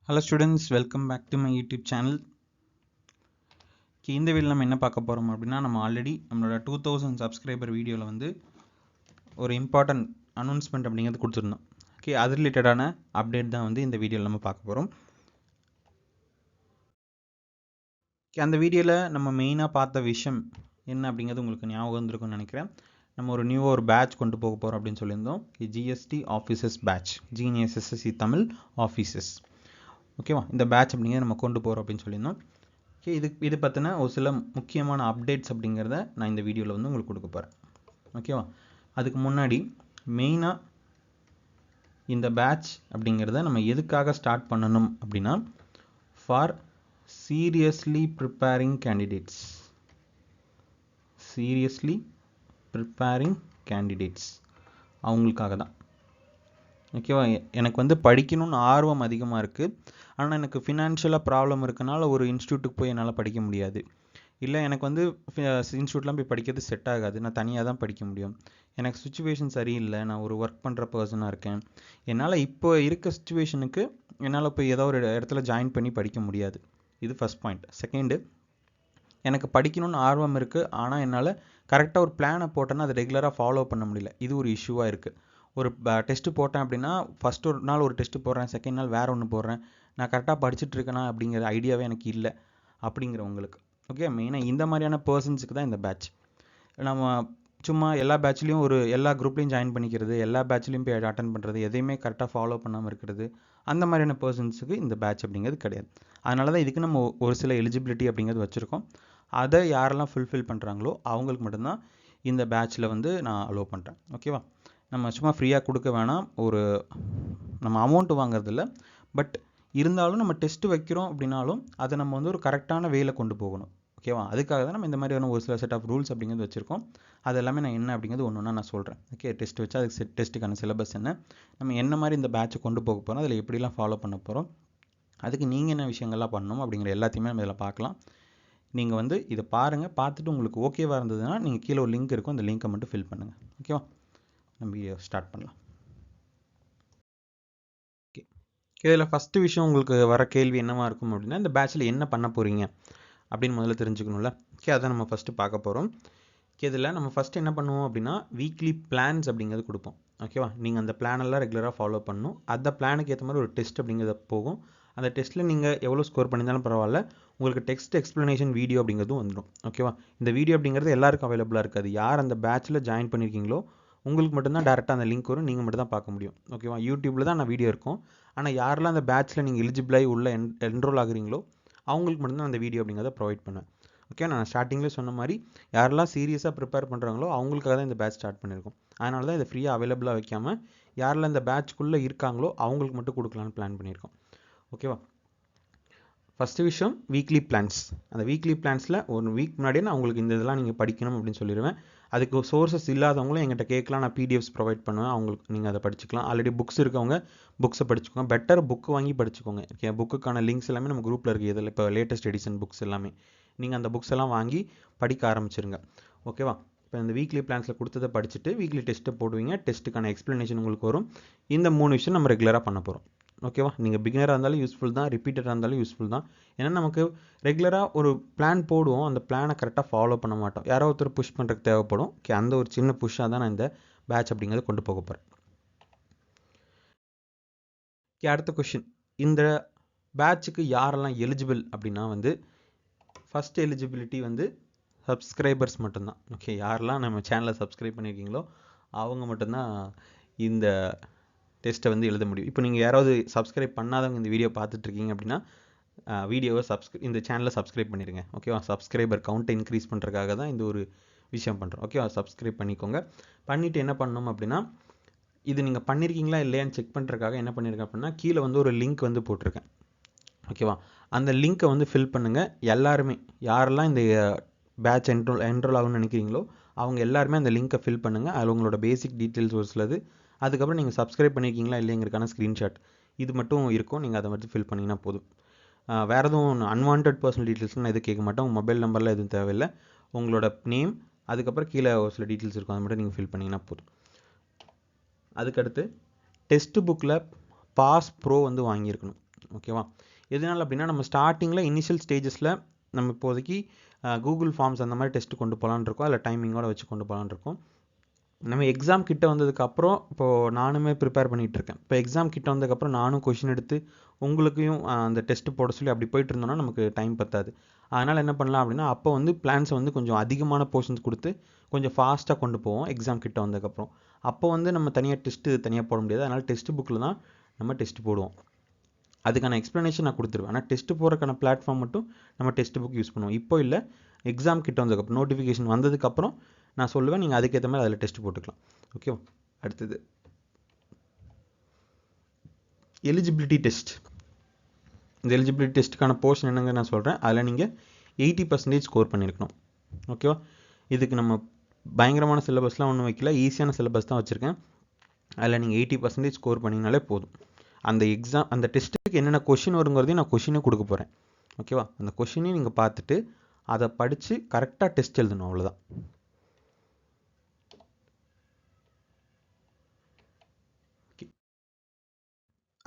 Hello students, welcome back to my YouTube channel. இந்த வீடியோல நம்ம என்ன பார்க்க போறோம் அப்படினா நம்ம ஆல்ரெடி நம்மளோட 2000 சப்ஸ்கிரைபர் வீடியோல வந்து ஒரு இம்பார்ட்டன்ட் அனௌன்ஸ்மென்ட் அப்படிங்கிறது கொடுத்திருந்தோம். ஓகே, அது ரிலேட்டடான அப்டேட் தான் வந்து இந்த வீடியோல நம்ம பார்க்க போறோம். அந்த வீடியோல நம்ம மெயினா பார்த்த விஷயம் என்ன அப்படிங்கிறது உங்களுக்கு ஞாபகம் வந்திருக்கும்னு நினைக்கிறேன். நம்ம ஒரு நியூ பேட்ச் கொண்டு போக போறோம் அப்படின்னு சொல்லியிருந்தோம். GST officers batch, GSSC Tamil officers. ஓகேவா, இந்த பேட்ச் அப்படிங்கிறத நம்ம கொண்டு போறோம் அப்படின்னு சொல்லியிருந்தோம். ஓகே, இது பற்றின ஒரு சில முக்கியமான அப்டேட்ஸ் அப்படிங்கிறத நான் இந்த வீடியோவில் வந்து உங்களுக்கு கொடுக்க போகிறேன். ஓகேவா, அதுக்கு முன்னாடி மெயினாக இந்த பேட்ச் அப்படிங்கிறத நம்ம எதுக்காக ஸ்டார்ட் பண்ணணும் அப்படின்னா, for seriously preparing candidates. Seriously preparing candidates அவங்களுக்காக தான். ஓகேவா, எனக்கு வந்து படிக்கணும்னு ஆர்வம் அதிகமாக இருக்குது. ஆனால் எனக்கு ஃபினான்ஷியலாக ப்ராப்ளம் இருக்கனால ஒரு இன்ஸ்டியூட்டுக்கு போய் என்னால் படிக்க முடியாது. இல்லை, எனக்கு வந்து இன்ஸ்டியூட்லாம் போய் படிக்கிறது செட் ஆகாது. நான் தனியாக தான் படிக்க முடியும். எனக்கு சுச்சுவேஷன் சரியில்லை. நான் ஒரு ஒர்க் பண்ணுற பர்சனாக இருக்கேன். என்னால் இப்போ இருக்க சுச்சுவேஷனுக்கு என்னால் போய் ஏதோ ஒரு இடத்துல ஜாயின் பண்ணி படிக்க முடியாது. இது ஃபஸ்ட் பாயிண்ட். செகண்டு, எனக்கு படிக்கணும்னு ஆர்வம் இருக்குது. ஆனால் என்னால் கரெக்டாக ஒரு பிளானை போட்டேன்னா அதை ரெகுலராக ஃபாலோ பண்ண முடியல. இது ஒரு இஷ்யூவாக இருக்குது. ஒரு டெஸ்ட்டு போட்டேன் அப்படின்னா ஃபஸ்ட் ஒரு நாள் ஒரு டெஸ்ட்டு போடுறேன், செகண்ட் நாள் வேறு ஒன்று போடுறேன். நான் கரெக்டாக படிச்சுட்டு இருக்கேனா அப்படிங்கிற ஐடியாவே எனக்கு இல்லை அப்படிங்கிறவங்களுக்கு. ஓகே, மெயினாக இந்த மாதிரியான பர்சன்ஸுக்கு தான் இந்த பேட்ச். நம்ம சும்மா எல்லா பேட்ச்லேயும் எல்லா குரூப்லேயும் ஜாயின் பண்ணிக்கிறது, எல்லா பேட்ச்லேயும் போய் அட்டன் பண்ணுறது, எதையுமே கரெக்டாக ஃபாலோ பண்ணாமல் இருக்கிறது, அந்த மாதிரியான பர்சன்ஸுக்கு இந்த பேட்ச் அப்படிங்கிறது கிடையாது. அதனால தான் இதுக்கு நம்ம ஒரு சில எலிஜிபிலிட்டி அப்படிங்கிறது வச்சுருக்கோம். அதை யாரெல்லாம் ஃபுல்ஃபில் பண்ணுறாங்களோ அவங்களுக்கு மட்டும்தான் இந்த பேட்ச்சில் வந்து நான் அலோவ் பண்ணுறேன். ஓகேவா, நம்ம சும்மா ஃப்ரீயாக கொடுக்க வேணாம், நம்ம அமௌண்ட் வாங்குறதில்ல. பட் இருந்தாலும் நம்ம டெஸ்ட்டு வைக்கிறோம் அப்படின்னாலும் அதை நம்ம வந்து ஒரு கரெக்டான வேல கொண்டு போகணும். ஓகேவா, அதுக்காக தான் நம்ம இந்த மாதிரியான ஒரு சில செட் ஆஃப் ரூல்ஸ் அப்படிங்கிறது வச்சுருக்கோம். அது எல்லாமே நான் என்ன அப்படிங்கிறது ஒன்று ஒன்றா நான் சொல்கிறேன். ஓகே, டெஸ்ட் வச்சா அதுக்கு டெஸ்ட்டுக்கான சிலபஸ் என்ன, நம்ம என்ன மாதிரி இந்த பேட்சை கொண்டு போக போகிறோம், அதில் எப்படிலாம் ஃபாலோ பண்ண போகிறோம், அதுக்கு நீங்கள் என்ன விஷயங்கள்லாம் பண்ணணும் அப்படிங்கிற எல்லாத்தையுமே நம்ம இதில் பார்க்கலாம். நீங்கள் வந்து இதை பாருங்கள். பார்த்துட்டு உங்களுக்கு ஓகேவாக இருந்ததுன்னா நீங்கள் கீழே ஒரு லிங்க் இருக்கும், அந்த லிங்க்கை மட்டும் ஃபில் பண்ணுங்கள். ஓகேவா, நம்ம வீடியோ ஸ்டார்ட் பண்ணலாம். ஓகே, இதில் ஃபஸ்ட்டு விஷயம் உங்களுக்கு வர கேள்வி என்னவா இருக்கும் அப்படின்னா, இந்த பேட்சில் என்ன பண்ண போகிறீங்க அப்படின்னு முதல்ல தெரிஞ்சுக்கணும்ல. ஓகே, அதை நம்ம ஃபஸ்ட்டு பார்க்க போகிறோம். இதில் நம்ம ஃபஸ்ட்டு என்ன பண்ணுவோம் அப்படின்னா, வீக்லி பிளான்ஸ் அப்படிங்கிறது கொடுப்போம். ஓகேவா, நீங்கள் அந்த பிளானெல்லாம் ரெகுலராக ஃபாலோ பண்ணணும். அந்த பிளானுக்கு ஏற்ற மாதிரி ஒரு டெஸ்ட் அப்படிங்கிறது போகும். அந்த டெஸ்ட்டில் நீங்கள் எவ்வளோ ஸ்கோர் பண்ணியிருந்தாலும் பரவாயில்ல, உங்களுக்கு டெக்ஸ்ட் எக்ஸ்ப்ளனேஷன் வீடியோ அப்படிங்கிறதும் வந்துடும். ஓகேவா, இந்த வீடியோ அப்படிங்கிறது எல்லாருக்கும் அவைலபிளாக இருக்காது. யார் அந்த பேட்சில் ஜாயின் பண்ணியிருக்கீங்களோ உங்களுக்கு மட்டும்தான் டேரெக்டாக அந்த லிங்க் வரும், நீங்கள் மட்டும் தான் பார்க்க முடியும். ஓகேவா, யூடியூப்பில் தான் நான் வீடியோ இருக்கும். ஆனால் யாரெல்லாம் அந்த பேட்சில் நீங்கள் எலிஜிபிளாகி உள்ள என்ரோல் ஆகுறீங்களோ அவங்களுக்கு மட்டும்தான் அந்த வீடியோ அப்படிங்கிறத ப்ரொவைட் பண்ணுவேன். ஓகே, நான் ஸ்டார்டிங்கில் சொன்ன மாதிரி யாரெல்லாம் சீரியஸாக ப்ரிப்பேர் பண்ணுறாங்களோ அவங்களுக்காக தான் இந்த பேட்ச் ஸ்டார்ட் பண்ணியிருக்கோம். அதனால தான் இதை ஃப்ரீயாக அவைலபிளாக வைக்காமல் யாரெல்லாம் இந்த பேட்ச்க்குள்ளே இருக்காங்களோ அவங்களுக்கு மட்டும் கொடுக்கலான்னு பிளான் பண்ணியிருக்கோம். ஓகேவா, ஃபஸ்ட்டு விஷயம் வீக்லி பிளான்ஸ். அந்த வீக்லி பிளான்ஸில் ஒரு வீக் முன்னாடியே நான் உங்களுக்கு இந்த இதெல்லாம் நீங்கள் படிக்கணும் அப்படின்னு சொல்லிடுவேன். அதுக்கு சோர்ஸஸ் இல்லாதவங்களும் எங்கிட்ட கேட்கலாம், நான் பிடிஎஃப்ஸ் ப்ரொவைட் பண்ணுவேன். அவங்களுக்கு நீங்கள் அதை படிச்சுக்கலாம். ஆல்ரெடி புக்ஸ் இருக்கவங்க புக்ஸை படிச்சுக்கோங்க. பெட்டர் புக்கு வாங்கி படிச்சுக்கோங்க. ஓகே, புக்குக்கான லிங்க்ஸ் எல்லாமே நம்ம குரூப்பில் இருக்குது. இதில் இப்போ லேட்டஸ்ட் எடிஷன் புக்ஸ் எல்லாமே நீங்கள் அந்த புக்ஸ் எல்லாம் வாங்கி படிக்க ஆரம்பிச்சிருங்க. ஓகேவா, இப்போ இந்த வீக்லி பிளான்ஸில் கொடுத்ததை படிச்சுட்டு வீக்லி டெஸ்ட்டை போடுவீங்க. டெஸ்ட்டுக்கான எக்ஸ்ப்ளனேஷன் உங்களுக்கு வரும். இந்த 3 விஷயம் நம்ம ரெகுலராக பண்ண போகிறோம். ஓகேவா, நீங்கள் பிகினராக இருந்தாலும் யூஸ்ஃபுல் தான், ரிப்பீட்டடாக இருந்தாலும் யூஸ்ஃபுல் தான். ஏன்னா நமக்கு ரெகுலராக ஒரு பிளான் போடுவோம், அந்த பிளானை கரெக்டாக ஃபாலோ பண்ண மாட்டோம். யாரோ ஒருத்தர் புஷ் பண்ணுறதுக்கு தேவைப்படும். ஓகே, அந்த ஒரு சின்ன புஷ்ஷாக தான் நான் இந்த பேட்ச் அப்படிங்கிறத கொண்டு போக போகிறேன். ஓகே, அடுத்த கொஷின், இந்த பேட்சுக்கு யாரெல்லாம் எலிஜிபிள் அப்படின்னா வந்து ஃபஸ்ட் எலிஜிபிலிட்டி வந்து சப்ஸ்கிரைபர்ஸ் மட்டும்தான். ஓகே, யாரெல்லாம் நம்ம சேனலை சப்ஸ்கிரைப் பண்ணியிருக்கீங்களோ அவங்க மட்டும்தான் இந்த டெஸ்ட்டை வந்து எழுத முடியும். இப்போ நீங்கள் யாராவது சப்ஸ்கிரைப் பண்ணாதவங்க இந்த வீடியோ பார்த்துட்ருக்கீங்க அப்படின்னா வீடியோவை இந்த சேனலை சப்ஸ்கிரைப் பண்ணிடுங்க. ஓகேவா, சப்ஸ்கிரைபர் கவுண்ட்டை இன்க்ரீஸ் பண்ணுறதுக்காக தான் இந்த ஒரு விஷயம் பண்ணுறோம். ஓகேவா, சப்ஸ்கிரைப் பண்ணிக்கோங்க. பண்ணிவிட்டு என்ன பண்ணணும் அப்படின்னா, இது நீங்கள் பண்ணியிருக்கீங்களா இல்லையான்னு செக் பண்ணுறதுக்காக என்ன பண்ணியிருக்கேன் அப்படின்னா, கீழே வந்து ஒரு லிங்க் வந்து போட்டிருக்கேன். ஓகேவா, அந்த லிங்க்கை வந்து ஃபில் பண்ணுங்கள். எல்லாருமே யாரெல்லாம் இந்த பேட்ச் என்ரோல் ஆகும்னு நினைக்கிறீங்களோ அவங்க எல்லாருமே அந்த லிங்க்கை ஃபில் பண்ணுங்கள். அதில் உங்களோட பேசிக் டீட்டெயில்ஸ் ஒரு சிலது, அதுக்கப்புறம் நீங்கள் சப்ஸ்கிரைப் பண்ணியிருக்கீங்களா இல்லைங்கிறதுக்கான ஸ்க்ரீன்ஷாட் இது மட்டும் இருக்கும். நீங்கள் அதை மட்டும் ஃபில் பண்ணிங்கன்னா போதும். வேறு எதுவும் அன்வான்ட் பர்சனல் டீட்டெயில்ஸ்லாம் எதுவும் கேட்க மாட்டோம். உங்கள் மொபைல் நம்பர்லாம் எதுவும் தேவையில்லை. உங்களோட நேம், அதுக்கப்புறம் கீழே ஒரு சில டீட்டெயில்ஸ் இருக்கும், அதை மட்டும் நீங்கள் ஃபில் பண்ணிங்கன்னா போதும். அதுக்கடுத்து டெஸ்ட் புக்கில் பாஸ் ப்ரோ வந்து வாங்கியிருக்கணும். ஓகேவா? எதனால் அப்படின்னா நம்ம ஸ்டார்டிங்கில் இனிஷியல் ஸ்டேஜஸில் நம்ம இப்போதைக்கு கூகுள் ஃபார்ம்ஸ் அந்த மாதிரி டெஸ்ட்டு கொண்டு போகலான்னு இருக்கோம், அதில் டைமிங்கோட வச்சு கொண்டு போகலான்னு இருக்கோம். நம்ம எக்ஸாம் கிட்ட வந்ததுக்கப்புறம் இப்போது நானுமே ப்ரிப்பேர் பண்ணிகிட்ருக்கேன். இப்போ எக்ஸாம் கிட்ட வந்ததுக்கப்புறம் நானும் கொஷின் எடுத்து உங்களுக்கையும் அந்த டெஸ்ட்டு போட சொல்லி அப்படி போயிட்டு இருந்தோம்னா நமக்கு டைம் பத்தாது. அதனால் என்ன பண்ணலாம் அப்படின்னா அப்போ வந்து பிளான்ஸை வந்து கொஞ்சம் அதிகமான போர்ஷன்ஸ் கொடுத்து கொஞ்சம் ஃபாஸ்ட்டாக கொண்டு போவோம் எக்ஸாம் கிட்ட வந்ததுக்கப்புறம். அப்போ வந்து நம்ம தனியாக டெஸ்ட்டு தனியாக போட முடியாது. அதனால் டெஸ்ட் புக்கில் தான் நம்ம டெஸ்ட் போடுவோம். அதுக்கான எக்ஸ்ப்ளனேஷன் நான் கொடுத்துருவேன். ஆனால் டெஸ்ட்டு போகிறக்கான பிளாட்ஃபார்ம் மட்டும் நம்ம டெஸ்ட் புக் யூஸ் பண்ணுவோம். இப்போ இல்லை, எக்ஸாம் கிட்ட வந்ததுக்கப்புறம் நோட்டிஃபிகேஷன் வந்ததுக்கப்புறம் நான் சொல்லுவேன், நீங்கள் அதுக்கேற்ற மாதிரி அதில் டெஸ்ட் போட்டுக்கலாம். ஓகேவா? அடுத்தது எலிஜிபிலிட்டி டெஸ்ட். இந்த எலிஜிபிலிட்டி டெஸ்ட்டுக்கான போர்ஷன் என்னங்க நான் சொல்கிறேன். அதில் நீங்கள் 80% ஸ்கோர் பண்ணியிருக்கணும். ஓகேவா? இதுக்கு நம்ம பயங்கரமான சிலபஸ்லாம் ஒன்றும் வைக்கல, ஈஸியான சிலபஸ் தான் வச்சுருக்கேன். அதில் நீங்கள் 80% ஸ்கோர் பண்ணிங்கனாலே போதும். அந்த எக்ஸாம் அந்த டெஸ்ட்டுக்கு என்னென்ன கொஷின் வருங்கிறதையும் நான் கொஷினே கொடுக்க போகிறேன். ஓகேவா? அந்த கொஷினையும் நீங்கள் பார்த்துட்டு அதை படித்து கரெக்டாக டெஸ்ட் எழுதணும், அவ்வளோதான்.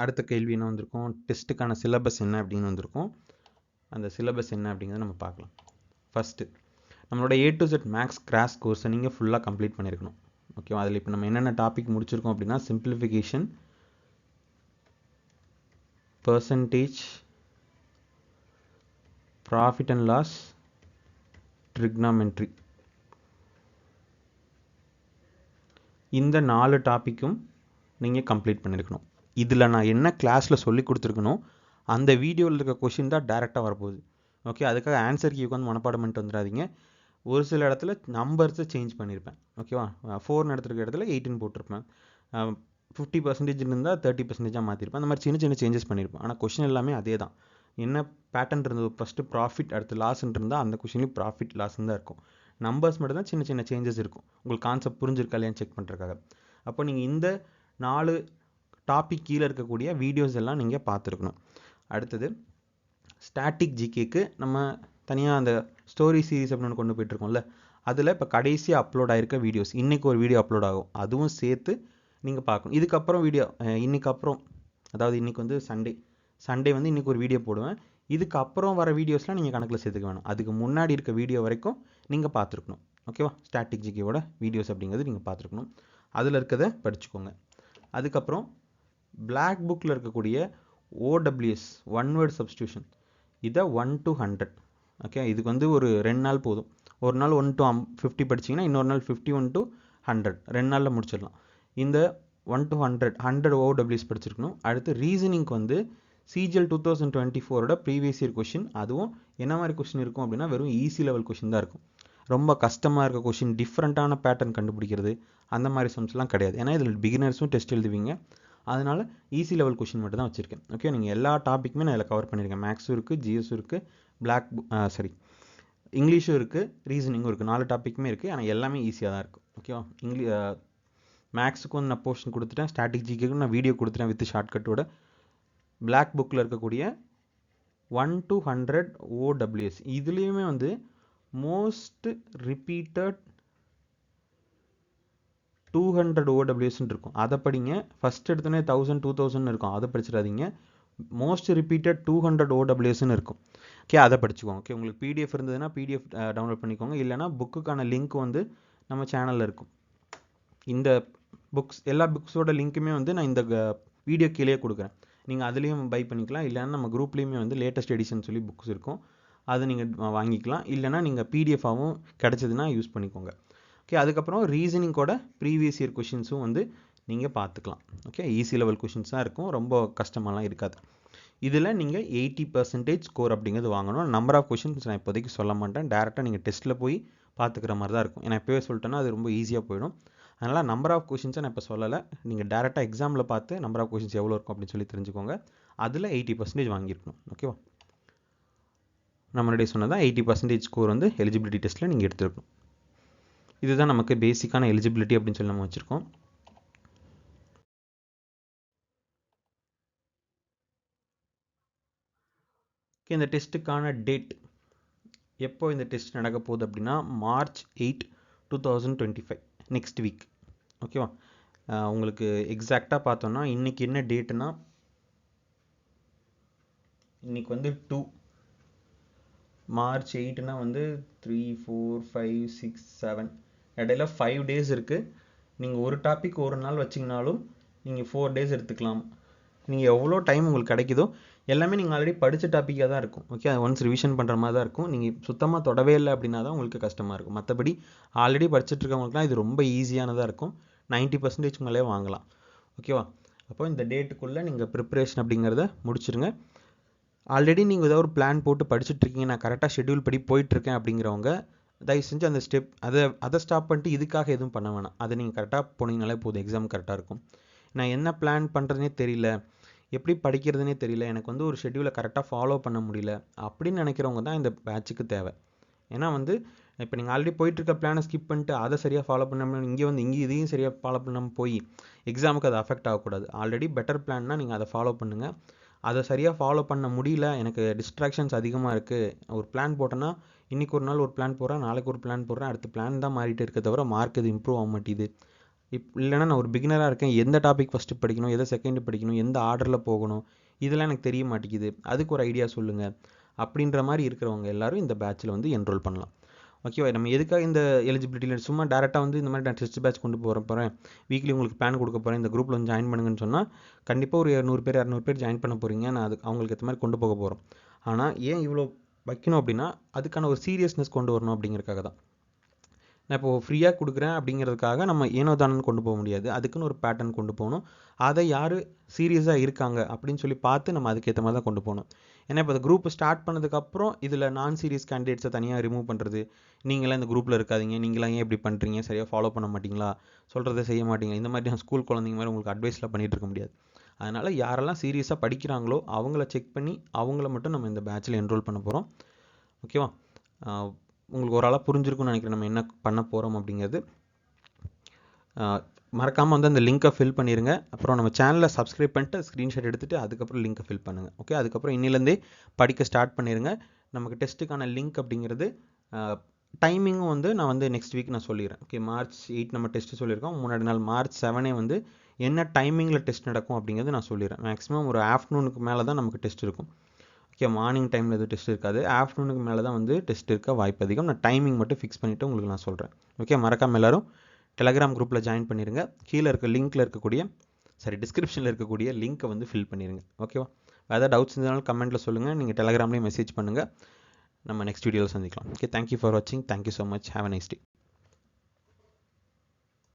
அடுத்த கேள்வி என்ன வந்திருக்கும், டெஸ்ட்டுக்கான சிலபஸ் என்ன அப்படின்னு வந்திருக்கும். அந்த சிலபஸ் என்ன அப்படிங்கிறத நம்ம பார்க்கலாம். ஃபஸ்ட்டு நம்மளோட A to Z maths crash கோர்ஸை நீங்கள் ஃபுல்லாக கம்ப்ளீட் பண்ணியிருக்கணும். ஓகேவா? அதில் இப்போ நம்ம என்னென்ன டாபிக் முடிச்சிருக்கோம் அப்படின்னா simplification, percentage, profit and loss, trigonometry. இந்த 4 டாப்பிக்கும் நீங்கள் கம்ப்ளீட் பண்ணியிருக்கணும். இதில் நான் என்ன கிளாஸில் சொல்லி கொடுத்துருக்கணும் அந்த வீடியோவில் இருக்க கொஷின் தான் டேரெக்டாக வரப்போகுது. ஓகே, அதுக்காக ஆன்சர் கீ உட்காந்து மனப்பாடம் பண்ணிட்டு வந்துடாதீங்க. ஒரு சில இடத்துல நம்பர்ஸை சேஞ்ச் பண்ணியிருப்பேன். ஓகேவா? 4 எடுத்துருக்க இடத்துல 18 போட்டிருப்பேன். 50% இருந்தால் 30% மாற்றிருப்பேன். அந்த மாதிரி சின்ன சின்ன சேஞ்சஸ் பண்ணியிருப்பேன். ஆனால் கொஷின் எல்லாமே அதே தான். என்ன பேட்டர்ன் இருந்தது, ஃபஸ்ட்டு ப்ராஃபிட் அடுத்து லாஸ்ன்னு இருந்தால் அந்த கொஷின்லேயும் ப்ராஃபிட் லாஸ்ன்னு தான் இருக்கும். நம்பர்ஸ் மட்டும் தான் சின்ன சின்ன சேஞ்சஸ் இருக்கும். உங்களுக்கு கான்செப்ட் புரிஞ்சிருக்கா இல்லையான்னு செக் பண்ணுறதுக்காக. அப்போ நீங்கள் இந்த 4 டாபிக் கீழே இருக்கக்கூடிய வீடியோஸ் எல்லாம் நீங்கள் பார்த்துருக்கணும். அடுத்தது ஸ்டாட்டிக் ஜிகேக்கு நம்ம தனியாக அந்த ஸ்டோரி சீரீஸ் அப்படின்னு ஒன்று கொண்டு போயிட்டுருக்கோம்ல, அதில் இப்போ கடைசியாக அப்லோட் ஆகிருக்க வீடியோஸ், இன்றைக்கி ஒரு வீடியோ அப்லோட் ஆகும், அதுவும் சேர்த்து நீங்கள் பார்க்கணும். இதுக்கப்புறம் வீடியோ இன்றைக்கி அப்புறம், அதாவது இன்றைக்கி வந்து சண்டே வந்து இன்றைக்கி ஒரு வீடியோ போடுவேன். இதுக்கப்புறம் வர வீடியோஸ்லாம் நீங்கள் கணக்கில் சேர்த்துக்க வேணும். அதுக்கு முன்னாடி இருக்க வீடியோ வரைக்கும் நீங்கள் பார்த்துருக்கணும். ஓகேவா? ஸ்டாட்டிக் ஜிகேவோட வீடியோஸ் அப்படிங்கிறது நீங்கள் பார்த்துருக்கணும். அதில் இருக்கிறத படிச்சுக்கோங்க. அதுக்கப்புறம் பிளாக் புக்கில் இருக்கக்கூடிய OWS ஒன் வேர்ட் சப்ஸ்டியூஷன், இதை 1 to 100. ஓகே, இதுக்கு வந்து ஒரு 2 நாள் போதும். ஒரு நாள் 1 to 50 படிச்சிங்கன்னா இன்னொரு நாள் 51 to 100, 2 நாளில் முடிச்சிடலாம். இந்த 1 to 100 OWS படிச்சிருக்கணும். அடுத்து ரீசனிங்க்கு வந்து CGL 2024 ப்ரீவியஸ் இயர் கொஷின், அதுவும் என்ன மாதிரி கொஷின் இருக்கும் அப்படின்னா வெறும் ஈஸி லெவல் கொஷின் தான் இருக்கும். ரொம்ப கஷ்டமாக இருக்க கொஷின், டிஃப்ரெண்ட்டான பேட்டர்ன் கண்டுபிடிக்கிறது அந்த மாதிரி சம்ஸ்லாம் கிடையாது. ஏன்னா இதில் பிகினர்ஸும் டெஸ்ட் எழுதுவீங்க. அதனால் ஈஸி லெவல் கொஷின் மட்டும் தான் வச்சுருக்கேன். ஓகே, நீங்கள் எல்லா டாப்பிக்குமே நான் இதில் கவர் பண்ணியிருக்கேன். மேக்ஸும் இருக்குது, ஜிஎஸும் இருக்குது, இங்கிலீஷும் இருக்குது, ரீசனிங்கும் இருக்குது. 4 டாப்பிக்குமே இருக்குது. ஆனால் எல்லாமே ஈஸியாக தான் இருக்கும். ஓகேவா? மேக்ஸுக்கும் வந்து நான் போர்ஷன் கொடுத்துட்டேன், ஸ்டாட்டிக் ஜிகேக்கும் நான் வீடியோ கொடுத்துட்டேன் வித் ஷார்ட்கட்டோட. பிளாக் புக்கில் இருக்கக்கூடிய 1 to 100 OWS, இதுலேயுமே வந்து மோஸ்ட் ரிப்பீட்டட் 200 OWS இருக்கும். அதை படிங்க. ஃபஸ்ட் எடுத்தோன்னே 1000 2000 இருக்கும், அதை படிச்சிடாதீங்க. மோஸ்ட் ரிப்பீட்டட் 200 OWS இருக்கும். ஓகே, அதை படிச்சுக்கோங்க. ஓகே, உங்களுக்கு பிடிஎஃப் இருந்ததுன்னா பிடிஎஃப் டவுன்லோட் பண்ணிக்கோங்க. இல்லைனா புக்குக்கான லிங்க் வந்து நம்ம சேனலில் இருக்கும். இந்த புக்ஸ் எல்லா புக்ஸோட லிங்க்குமே வந்து நான் இந்த வீடியோ கீழே கொடுக்குறேன். நீங்கள் அதுலேயும் பை பண்ணிக்கலாம். இல்லைன்னா நம்ம குரூப்லேயுமே வந்து லேட்டஸ்ட் எடிஷன் சொல்லி புக்ஸ் இருக்கும், அதை நீங்கள் வாங்கிக்கலாம். இல்லைனா நீங்கள் பிடிஎஃபாகவும் கிடச்சதுன்னா யூஸ் பண்ணிக்கோங்க. ஓகே, அதுக்கப்புறம் ரீசனிங்கோட ப்ரீவியஸ் இயர் கொஷின்ஸும் வந்து நீங்கள் பார்த்துக்கலாம். ஓகே, ஈஸி லெவல் கொஷின்ஸ் தான் இருக்கும், ரொம்ப கஷ்டமாலாம் இருக்காது. இதில் நீங்கள் 80% ஸ்கோர் அப்படிங்கிறது வாங்கணும். நம்பர் ஆஃப் கொஷின்ஸ் நான் இப்போதைக்கு சொல்ல மாட்டேன், டேரெக்டாக நீங்கள் டெஸ்ட்டில் போய் பார்த்துக்கிற மாதிரி தான் இருக்கும். ஏன்னா இப்போவே சொல்லிட்டேன்னா அது ரொம்ப ஈஸியாக போயிடும். அதனால் நம்பர் ஆஃப் கொஷின்ஸை நான் இப்போ சொல்லலை. நீங்கள் டேரெக்டாக எக்ஸாமில் பார்த்து நம்பர் ஆஃப் கொஷின்ஸ் எவ்வளோ இருக்கும் அப்படின்னு சொல்லி தெரிஞ்சுக்கோங்க. அதில் 80% வாங்கியிருக்கணும். ஓகேவா? நம்ம முன்னாடி சொன்னதான் 80% ஸ்கோர் வந்து எலிஜிபிலிட்டி டெஸ்ட்டில் நீங்கள் எடுத்துருக்கணும். இதுதான் நமக்கு பேசிக்கான எலிஜிபிலிட்டி அப்படின்னு சொல்லி நம்ம வச்சுருக்கோம். இந்த டெஸ்ட்டுக்கான டேட் எப்போ இந்த டெஸ்ட் நடக்க போகுது அப்படின்னா March 8, 2025, நெக்ஸ்ட் வீக். ஓகேவா? உங்களுக்கு எக்ஸாக்டாக பார்த்தோன்னா இன்றைக்கி என்ன டேட்டுனா இன்னைக்கு வந்து 2 மார்ச் 8னா வந்து 3 4 5 6 7 இடையில 5 டேஸ் இருக்குது. நீங்கள் ஒரு டாபிக் ஒரு நாள் வச்சிங்கனாலும் நீங்கள் 4 டேஸ் எடுத்துக்கலாம். நீங்கள் எவ்வளோ டைம் உங்களுக்கு கிடைக்குதோ எல்லாமே நீங்கள் ஆல்ரெடி படித்த டாப்பிக்காக தான் இருக்கும். ஓகே, அது ஒன்ஸ் ரிவிஷன் பண்ணுற மாதிரி தான் இருக்கும். நீங்கள் சுத்தமாக தொடவே இல்லை அப்படின்னா தான் உங்களுக்கு கஷ்டமாக இருக்கும். மற்றபடி ஆல்ரெடி படிச்சுட்டு இருக்கவங்களுக்குலாம் இது ரொம்ப ஈஸியானதாக இருக்கும். 90% மேலே வாங்கலாம். ஓகேவா? அப்போ இந்த டேட்டுக்குள்ளே நீங்கள் ப்ரிப்பரேஷன் அப்படிங்கிறத முடிச்சிருங்க. ஆல்ரெடி நீங்கள் ஏதோ ஒரு பிளான் போட்டு படிச்சுட்டு இருக்கீங்க, நான் கரெக்டாக ஷெட்யூல் படி போயிட்டுருக்கேன் அப்படிங்கிறவங்க தயவு செஞ்சு அந்த ஸ்டெப் அதை ஸ்டாப் பண்ணிட்டு இதுக்காக எதுவும் பண்ண வேணாம். அதை நீங்கள் கரெக்டாக போனீங்கனாலே போதும், எக்ஸாம் கரெக்டாக இருக்கும். நான் என்ன பிளான் பண்ணுறதுனே தெரியல, எப்படி படிக்கிறதுனே தெரியல, எனக்கு வந்து ஒரு ஷெட்யூலை கரெக்டாக ஃபாலோ பண்ண முடியல அப்படின்னு நினைக்கிறவங்க தான் இந்த பேட்சுக்கு தேவை. ஏன்னா வந்து இப்போ நீங்கள் ஆல்ரெடி போயிட்டுருக்க பிளானை ஸ்கிப் பண்ணிட்டு அதை சரியாக ஃபாலோ பண்ணாமல் இங்கே இதையும் சரியாக ஃபாலோ பண்ணாமல் போய் எக்ஸாமுக்கு அது அஃபெக்ட் ஆகக்கூடாது. ஆல்ரெடி பெட்டர் பிளான்னா நீங்கள் அதை ஃபாலோ பண்ணுங்கள். அதை சரியாக ஃபாலோ பண்ண முடியல, எனக்கு டிஸ்ட்ராக்ஷன்ஸ் அதிகமாக இருக்குது, ஒரு பிளான் போட்டேன்னா இன்றைக்கி ஒரு நாள் ஒரு பிளான் போடுறேன், நாளைக்கு ஒரு பிளான் போடுறேன், அடுத்த பிளான் தான் மாறிட்டு இருக்க தவிர மார்க் எது இம்ப்ரூவ் ஆக மாட்டேது. இல்லைனா நான் ஒரு பிகினராக இருக்கேன், எந்த டாபிக் ஃபஸ்ட்டு படிக்கணும், எதை செகண்ட் படிக்கணும், எந்த ஆர்டரில் போகணும், இதெல்லாம் எனக்கு தெரிய மாட்டேங்குது, அதுக்கு ஒரு ஐடியா சொல்லுங்கள் அப்படின்ற மாதிரி இருக்கிறவங்க எல்லாரும் இந்த பேட்சில் வந்து என்ரோல் பண்ணலாம். ஓகேவா? நம்ம எதுக்காக இந்த எலிஜிபிலிட்டியில் சும்மா டேரெக்டாக வந்து இந்த மாதிரி நான் டெஸ்ட் பேட்ச் கொண்டு போகிறேன், வீக்லி உங்களுக்கு பிளான் கொடுக்க போகிறேன், இந்த குரூப்பில் வந்து ஜாயின் பண்ணுங்கன்னு சொன்னால் கண்டிப்பாக ஒரு 100 பேர் 200 பேர் ஜாயின் பண்ண போகிறீங்க. நான் அது அவங்களுக்கு ஏற்ற மாதிரி கொண்டு போக போகிறோம். ஆனால் ஏன் இவ்வளோ வைக்கணும் அப்படின்னா அதுக்கான ஒரு சீரியஸ்னஸ் கொண்டு வரணும் அப்படிங்கிறதுக்காக தான். நான் இப்போ ஃப்ரீயாக கொடுக்குறேன் அப்படிங்கிறதுக்காக நம்ம ஏனோ தானன்னு கொண்டு போக முடியாது. அதுக்குன்னு ஒரு பேட்டர்ன் கொண்டு போகணும். அதை யார் சீரியஸாக இருக்காங்க அப்படின்னு சொல்லி பார்த்து நம்ம அதுக்கேற்ற மாதிரி தான் கொண்டு போகணும். ஏன்னா இப்போ இந்த குரூப் ஸ்டார்ட் பண்ணதுக்கப்புறம் இதில் நான் சீரியஸ் கேண்டிடேட்ஸை தனியாக ரிமூவ் பண்ணுறது, நீங்களாம் இந்த குரூப்பில் இருக்காதீங்க, நீங்களாம் ஏன் இப்படி பண்ணுறீங்க, சரியாக ஃபாலோ பண்ண மாட்டிங்களா, சொல்கிறத செய்ய மாட்டீங்க, இந்த மாதிரி நான் ஸ்கூல் குழந்தைங்க மாதிரி உங்களுக்கு அட்வைஸ்லாம் பண்ணிகிட்டு இருக்க முடியாது. அதனால் யாரெல்லாம் சீரியஸாக படிக்கிறாங்களோ அவங்கள செக் பண்ணி அவங்கள மட்டும் நம்ம இந்த பேட்சில் என்ரோல் பண்ண போகிறோம். ஓகேவா? உங்களுக்கு ஒரு ஆளாக புரிஞ்சிருக்கும்னு நினைக்கிறேன் நம்ம என்ன பண்ண போகிறோம் அப்படிங்கிறது. மறக்காமல் வந்து அந்த லிங்க்கை ஃபில் பண்ணிடுங்க. அப்புறம் நம்ம சேனலை சப்ஸ்கிரைப் பண்ணிட்டு ஸ்க்ரீன்ஷாட் எடுத்துகிட்டு அதுக்கப்புறம் லிங்க்கை ஃபில் பண்ணுங்கள். ஓகே, அதுக்கப்புறம் இன்னிலேருந்தே படிக்க ஸ்டார்ட் பண்ணிடுங்க. நமக்கு டெஸ்ட்டுக்கான லிங்க் அப்படிங்கிறது டைமிங்கும் வந்து நான் வந்து நெக்ஸ்ட் வீக் நான் சொல்லிடுறேன். ஓகே, மார்ச் 8 நம்ம டெஸ்ட்டு சொல்லியிருக்கோம். முன்னாடி நாள் மார்ச் 7 வந்து என்ன டைமிங்கில் டெஸ்ட் நடக்கும் அப்படிங்கிறது நான் சொல்லிடுறேன். மேக்ஸிமம் ஒரு ஆஃப்டர்நூனுக்கு மேலே தான் நமக்கு டெஸ்ட் இருக்கும். ஓகே, மார்னிங் டைமில் எதுவும் டெஸ்ட் இருக்காது, ஆஃப்டர்நூனுக்கு மேலே தான் வந்து டெஸ்ட் இருக்க வாய்ப்பு அதிகம். நான் டைமிங் மட்டும் ஃபிக்ஸ் பண்ணிவிட்டு உங்களுக்கு நான் சொல்கிறேன். ஓகே, மறக்காமல் எல்லோரும் டெலகிராம் குரூப்பில் ஜாயின் பண்ணிடுங்க. கீழே இருக்க லிங்க்கில் இருக்கக்கூடிய டிஸ்கிரிப்ஷனில் இருக்கக்கூடிய லிங்க்கை வந்து ஃபில் பண்ணிடுங்க. ஓகேவா? ஏதாவது டவுட்ஸ் இருந்தாலும் கமெண்ட்டில் சொல்லுங்கள், நீங்கள் டெலகிராம்லேயும் மெசேஜ் பண்ணுங்கள். நம்ம நெக்ஸ்ட் வீடியோவில் சந்திக்கலாம். ஓகே, தேங்க்யூ ஃபார் வாட்சிங். Thank you so much. Have a nice day.